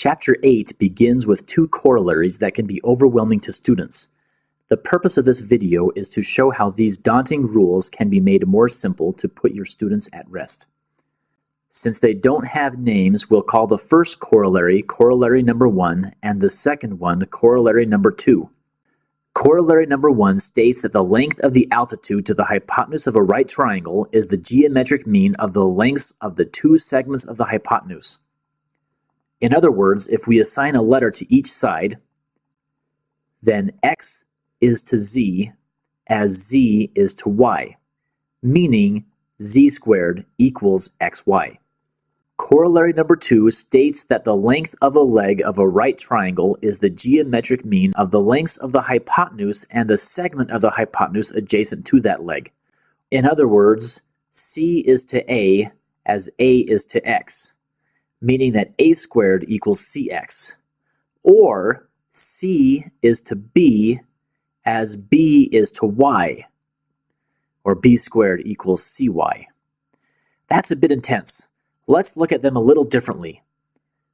Chapter 8 begins with two corollaries that can be overwhelming to students. The purpose of this video is to show how these daunting rules can be made more simple to put your students at rest. Since they don't have names, we'll call the first corollary corollary number 1 and the second one corollary number 2. Corollary number 1 states that the length of the altitude to the hypotenuse of a right triangle is the geometric mean of the lengths of the two segments of the hypotenuse. In other words, if we assign a letter to each side, then x is to z as z is to y, meaning z squared equals xy. Corollary number 2 states that the length of a leg of a right triangle is the geometric mean of the lengths of the hypotenuse and the segment of the hypotenuse adjacent to that leg. In other words, c is to a as a is to x, meaning that a squared equals cx, or c is to b as b is to y, or b squared equals cy. That's a bit intense. Let's look at them a little differently.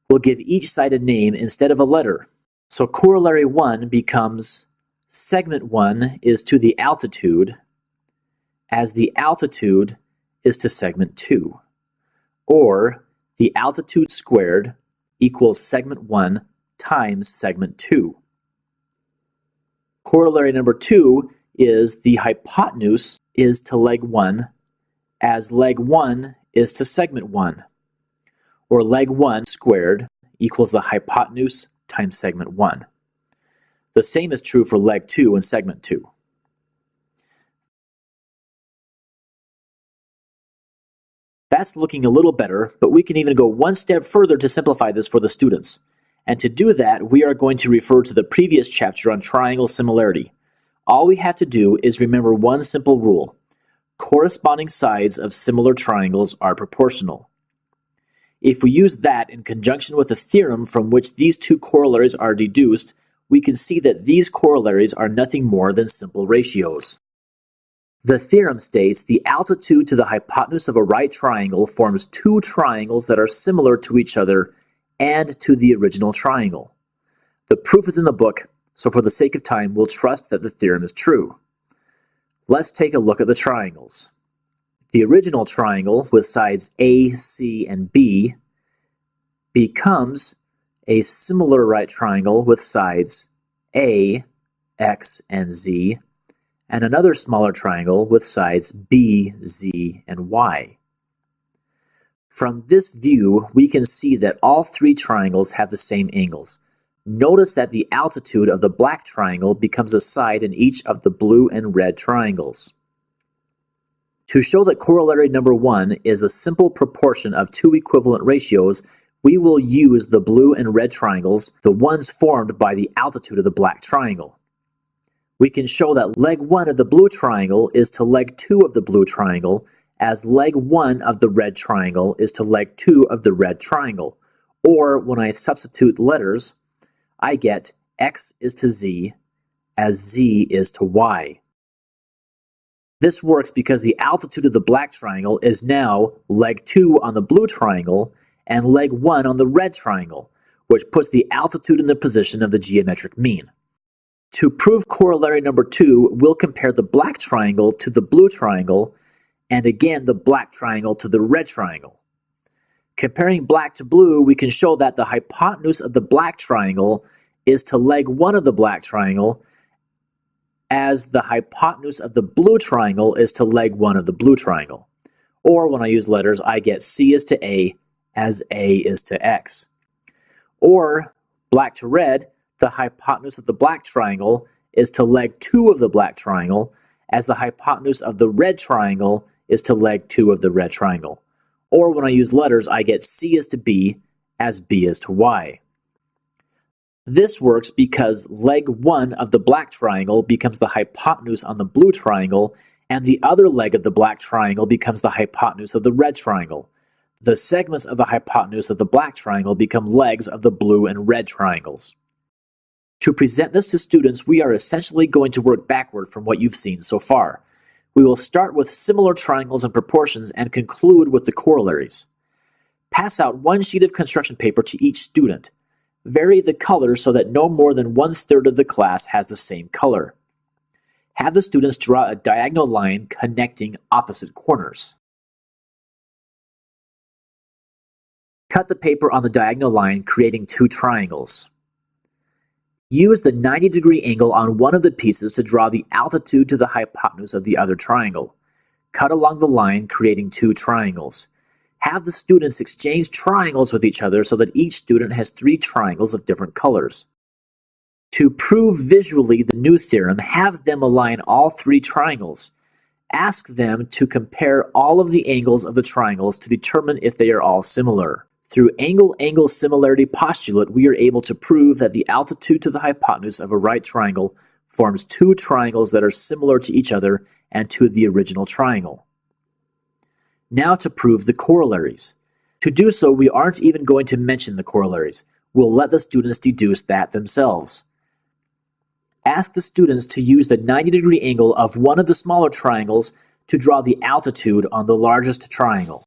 We'll give each side a name instead of a letter. So corollary 1 becomes segment 1 is to the altitude as the altitude is to segment 2, or the altitude squared equals segment 1 times segment 2. Corollary number 2 is the hypotenuse is to leg 1 as leg 1 is to segment 1, or leg 1 squared equals the hypotenuse times segment 1. The same is true for leg 2 and segment 2. That's looking a little better, but we can even go one step further to simplify this for the students. And to do that, we are going to refer to the previous chapter on triangle similarity. All we have to do is remember one simple rule. Corresponding sides of similar triangles are proportional. If we use that in conjunction with a theorem from which these two corollaries are deduced, we can see that these corollaries are nothing more than simple ratios. The theorem states the altitude to the hypotenuse of a right triangle forms two triangles that are similar to each other and to the original triangle. The proof is in the book, so for the sake of time, we'll trust that the theorem is true. Let's take a look at the triangles. The original triangle with sides A, C, and B becomes a similar right triangle with sides A, X, and Z, and another smaller triangle with sides B, Z, and Y. From this view, we can see that all three triangles have the same angles. Notice that the altitude of the black triangle becomes a side in each of the blue and red triangles. To show that corollary number 1 is a simple proportion of two equivalent ratios, we will use the blue and red triangles, the ones formed by the altitude of the black triangle. We can show that leg 1 of the blue triangle is to leg 2 of the blue triangle, as leg 1 of the red triangle is to leg 2 of the red triangle. Or when I substitute letters, I get x is to z as z is to y. This works because the altitude of the black triangle is now leg 2 on the blue triangle and leg 1 on the red triangle, which puts the altitude in the position of the geometric mean. To prove corollary number 2, we'll compare the black triangle to the blue triangle and again the black triangle to the red triangle. Comparing black to blue, we can show that the hypotenuse of the black triangle is to leg 1 of the black triangle, as the hypotenuse of the blue triangle is to leg 1 of the blue triangle. Or when I use letters, I get C is to A as A is to X. Or, black to red, the hypotenuse of the black triangle is to leg 2 of the black triangle, as the hypotenuse of the red triangle is to leg 2 of the red triangle. Or when I use letters, I get C is to B as B is to Y. This works because leg 1 of the black triangle becomes the hypotenuse on the blue triangle, and the other leg of the black triangle becomes the hypotenuse of the red triangle. The segments of the hypotenuse of the black triangle become legs of the blue and red triangles. To present this to students, we are essentially going to work backward from what you've seen so far. We will start with similar triangles and proportions and conclude with the corollaries. Pass out one sheet of construction paper to each student. Vary the color so that no more than 1/3 of the class has the same color. Have the students draw a diagonal line connecting opposite corners. Cut the paper on the diagonal line, creating two triangles. Use the 90-degree angle on one of the pieces to draw the altitude to the hypotenuse of the other triangle. Cut along the line, creating two triangles. Have the students exchange triangles with each other so that each student has three triangles of different colors. To prove visually the new theorem, have them align all three triangles. Ask them to compare all of the angles of the triangles to determine if they are all similar. Through angle-angle similarity postulate, we are able to prove that the altitude to the hypotenuse of a right triangle forms two triangles that are similar to each other and to the original triangle. Now to prove the corollaries. To do so, we aren't even going to mention the corollaries. We'll let the students deduce that themselves. Ask the students to use the 90-degree angle of one of the smaller triangles to draw the altitude on the largest triangle.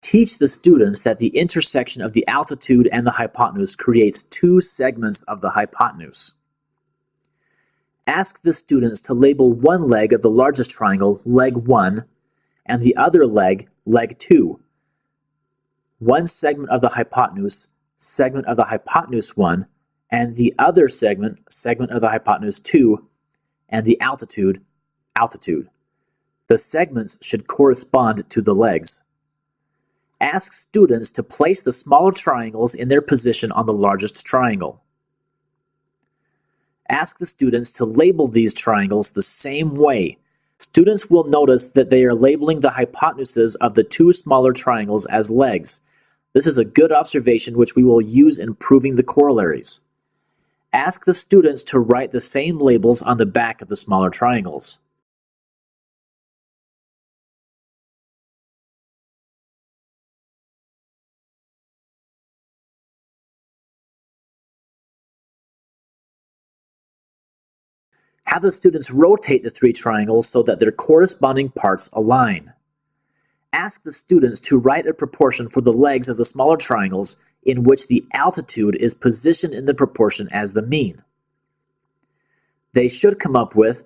Teach the students that the intersection of the altitude and the hypotenuse creates two segments of the hypotenuse. Ask the students to label one leg of the largest triangle leg 1 and the other leg leg 2. One segment of the hypotenuse 1, and the other segment of the hypotenuse 2, and the altitude. The segments should correspond to the legs. Ask students to place the smaller triangles in their position on the largest triangle. Ask the students to label these triangles the same way. Students will notice that they are labeling the hypotenuses of the two smaller triangles as legs. This is a good observation which we will use in proving the corollaries. Ask the students to write the same labels on the back of the smaller triangles. Have the students rotate the three triangles so that their corresponding parts align. Ask the students to write a proportion for the legs of the smaller triangles in which the altitude is positioned in the proportion as the mean. They should come up with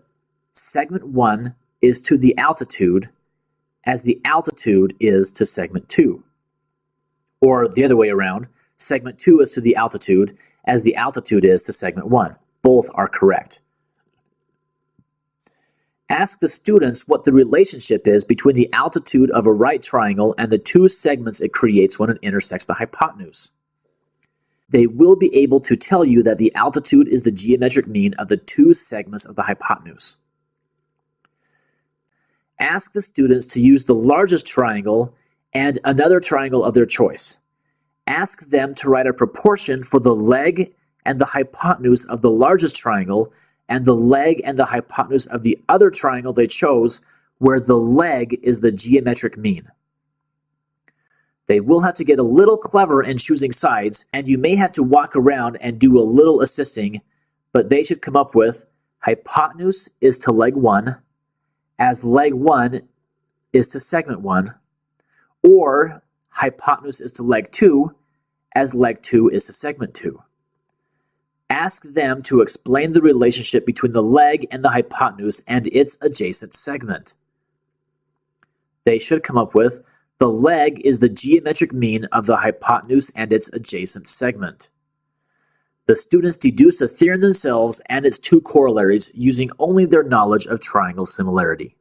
segment 1 is to the altitude as the altitude is to segment 2. Or the other way around, segment 2 is to the altitude as the altitude is to segment 1. Both are correct. Ask the students what the relationship is between the altitude of a right triangle and the two segments it creates when it intersects the hypotenuse. They will be able to tell you that the altitude is the geometric mean of the two segments of the hypotenuse. Ask the students to use the largest triangle and another triangle of their choice. Ask them to write a proportion for the leg and the hypotenuse of the largest triangle and the leg and the hypotenuse of the other triangle they chose, where the leg is the geometric mean. They will have to get a little clever in choosing sides, and you may have to walk around and do a little assisting, but they should come up with hypotenuse is to leg 1, as leg 1 is to segment 1, or hypotenuse is to leg 2, as leg 2 is to segment 2. Ask them to explain the relationship between the leg and the hypotenuse and its adjacent segment. They should come up with the leg is the geometric mean of the hypotenuse and its adjacent segment. The students deduce a theorem themselves and its two corollaries using only their knowledge of triangle similarity.